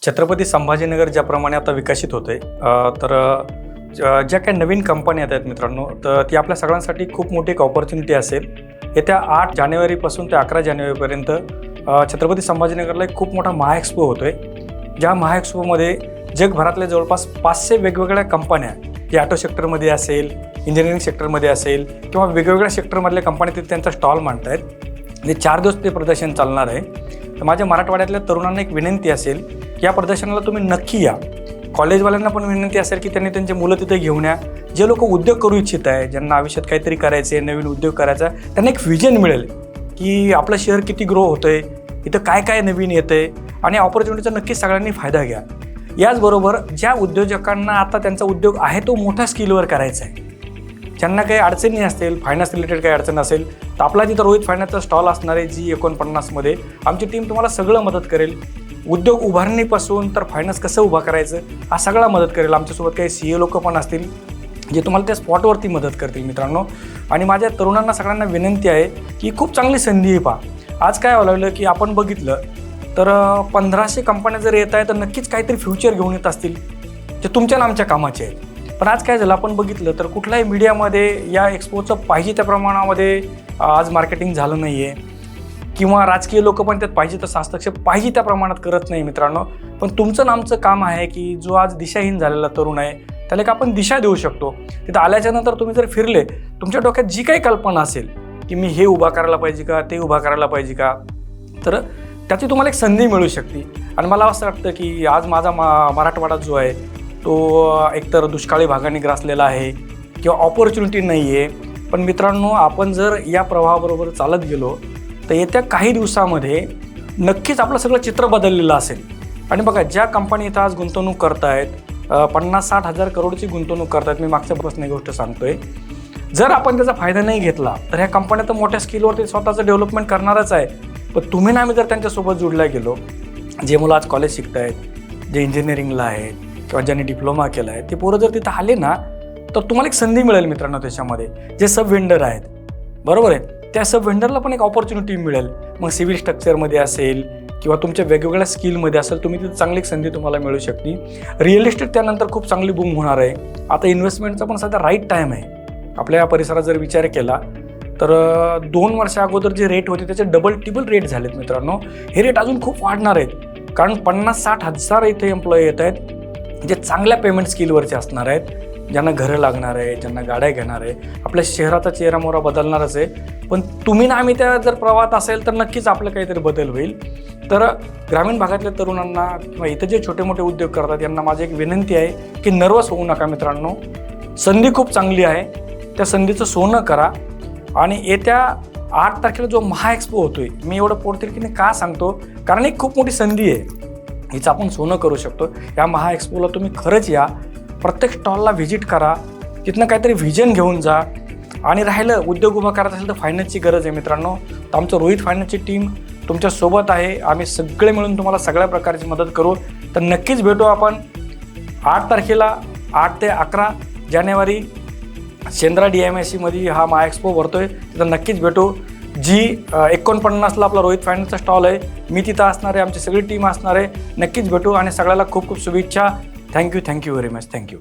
छत्रपती संभाजीनगर ज्याप्रमाणे आता विकसित होते तर ज्या काही नवीन कंपन्या येत आहेत मित्रांनो, तर ती आपल्या सगळ्यांसाठी खूप मोठी एक ऑपॉर्च्युनिटी असेल. येत्या 8 जानेवारीपासून ते 11 जानेवारीपर्यंत छत्रपती संभाजीनगरला एक खूप मोठा महाएक्सपो होतोय. ज्या महाएक्सपोमध्ये जगभरातल्या जवळपास 500 वेगवेगळ्या कंपन्या, जे ऑटो सेक्टरमध्ये असेल, इंजिनिअरिंग सेक्टरमध्ये असेल किंवा वेगवेगळ्या सेक्टरमधल्या कंपन्या तिथे त्यांचा स्टॉल मांडत आहेत. म्हणजे 4 दिवस ते प्रदर्शन चालणार आहे. तर माझ्या मराठवाड्यातल्या तरुणांना एक विनंती असेल की या प्रदर्शनाला तुम्ही नक्की या. कॉलेजवाल्यांना पण विनंती असेल की त्यांनी त्यांचे मुलं तिथे घेऊन या. जे लोक उद्योग करू इच्छित आहे, ज्यांना आयुष्यात काहीतरी करायचे, नवीन उद्योग करायचा, त्यांना एक व्हिजन मिळेल की आपलं शहर किती ग्रो होतंय, इथं काय काय नवीन येतंय आणि ऑपॉर्च्युनिटीचा नक्कीच सगळ्यांनी फायदा घ्या. याचबरोबर ज्या उद्योजकांना आता त्यांचा उद्योग आहे तो मोठ्या स्किलवर करायचा आहे, ज्यांना काही अडचणी असतील, फायनान्स रिलेटेड काही अडचण असेल, तर आपला जिथं रोहित फायनान्सचा स्टॉल असणार आहे G49मध्ये, आमची टीम तुम्हाला सगळं मदत करेल. उद्योग उभारणीपासून तर फायनान्स कसं उभा करायचं हा सगळा मदत करेल. आमच्यासोबत काही CA लोक पण असतील जे तुम्हाला त्या स्पॉटवरती मदत करतील मित्रांनो. आणि माझ्या तरुणांना सगळ्यांना विनंती आहे की खूप चांगली संधी आहे. पहा, आज काय व्हायला लागलं की आपण बघितलं तर 1500 कंपन्या जर येत आहे तर नक्कीच काहीतरी फ्युचर घेऊन येत असतील जे तुमच्या नामच्या कामाचे आहेत. पण आज काय झालं आपण बघितलं तर कुठल्याही मीडियामध्ये या एक्सपोचं पाहिजे त्या प्रमाणामध्ये आज मार्केटिंग झालं नाही आहे किंवा राजकीय लोक पण त्यात पाहिजे तसं हस्तक्षेप पाहिजे त्या प्रमाणात करत नाही मित्रांनो. पण तुमचं नामचं काम आहे की जो आज दिशाहीन झालेला तरुण आहे त्याला एक आपण दिशा देऊ शकतो. तिथं आल्याच्यानंतर तुम्ही जर फिरले, तुमच्या डोक्यात जी काही कल्पना असेल की मी हे उभा करायला पाहिजे का, ते उभा करायला पाहिजे का, तर त्याची तुम्हाला एक संधी मिळू शकते. आणि मला असं वाटतं की आज माझा मराठवाडा जो आहे तो एकतर दुष्काळी भागाने ग्रासलेला आहे किंवा ऑपॉर्च्युनिटी नाही आहे. पण मित्रांनो, आपण जर या प्रवाहाबरोबर चालत गेलो तर येत्या काही दिवसामध्ये नक्कीच आपलं सगळं चित्र बदललेलं असेल. आणि बघा, ज्या कंपनी इथं आज गुंतवणूक करतायत, 50-60 हजार करोडची गुंतवणूक करतायत, मी मागच्यापासून एक गोष्ट सांगतोय, जर आपण त्याचा फायदा नाही घेतला तर ह्या कंपन्या तर मोठ्या स्किलवरती स्वतःचं डेव्हलपमेंट करणारच आहे. पण तुम्ही ना आम्ही जर त्यांच्यासोबत जोडल्या गेलो, जे मुलं आज कॉलेज शिकत आहेत, जे इंजिनिअरिंगला आहेत किंवा ज्यांनी डिप्लोमा केला आहे, ते पोरं जर तिथं आले ना तर तुम्हाला एक संधी मिळेल मित्रांनो. त्याच्यामध्ये जे सब व्हेंडर आहेत, बरोबर आहे, त्या सब व्हेंडरला पण एक ऑपॉर्च्युनिटी मिळेल. मग सिव्हिल स्ट्रक्चरमध्ये असेल किंवा तुमच्या वेगवेगळ्या स्किलमध्ये असेल, तुम्ही तिथं चांगली एक संधी तुम्हाला मिळू शकते. रिअल इस्टेट त्यानंतर खूप चांगली बूम होणार आहे. आता इन्व्हेस्टमेंटचा पण सध्या राईट टाईम आहे. आपल्या या परिसरात जर विचार केला तर 2 वर्षा अगोदर जे रेट होते त्याचे डबल-टिबल रेट झालेत मित्रांनो. हे रेट अजून खूप वाढणार आहेत, कारण 50-60 हजार इथे एम्प्लॉई येत आहेत जे चांगल्या पेमेंट स्किलवरचे असणार आहेत, ज्यांना घरं लागणार आहे, ज्यांना गाड्या घेणार आहे. आपल्या शहराचा चेहरामोहरा बदलणारच आहे. पण तुम्ही ना आम्ही त्या जर प्रवाहात असेल तर नक्कीच आपलं काहीतरी बदल होईल. तर ग्रामीण भागातल्या तरुणांना किंवा इथं जे छोटे मोठे उद्योग करतात यांना माझी एक विनंती आहे की नर्वस होऊ नका मित्रांनो. संधी खूप चांगली आहे, त्या संधीचं सोनं करा. आणि येत्या 8 तारखेला जो महाएक्सपो होतोय, मी एवढं पोटतिडकीने का सांगतो, कारण एक खूप मोठी संधी आहे, हिचं आपण सोनं करू शकतो. या महाएक्सपोला तुम्ही खरंच या, प्रत्येक स्टॉलला व्हिजिट करा, तिथनं काहीतरी व्हिजन घेऊन जा. आणि राहिलं उद्योग उभा करायचा असेल तर फायनान्सची गरज आहे मित्रांनो, तर आमचं रोहित फायनान्सची टीम तुमच्यासोबत आहे. आम्ही सगळे मिळून तुम्हाला सगळ्या प्रकारची मदत करू. तर नक्कीच भेटू आपण 8 तारखेला, 8 ते 11 जानेवारी शेंद्रा DMIC हा महाएक्सपो भरतोय. तिथं नक्कीच भेटू. G49ला आपला रोहित फायनान्सचा स्टॉल आहे, मी तिथं असणार आहे, आमची सगळी टीम असणार आहे. नक्कीच भेटू आणि सगळ्याला खूप खूप शुभेच्छा. Thank you very much. थँक्यू.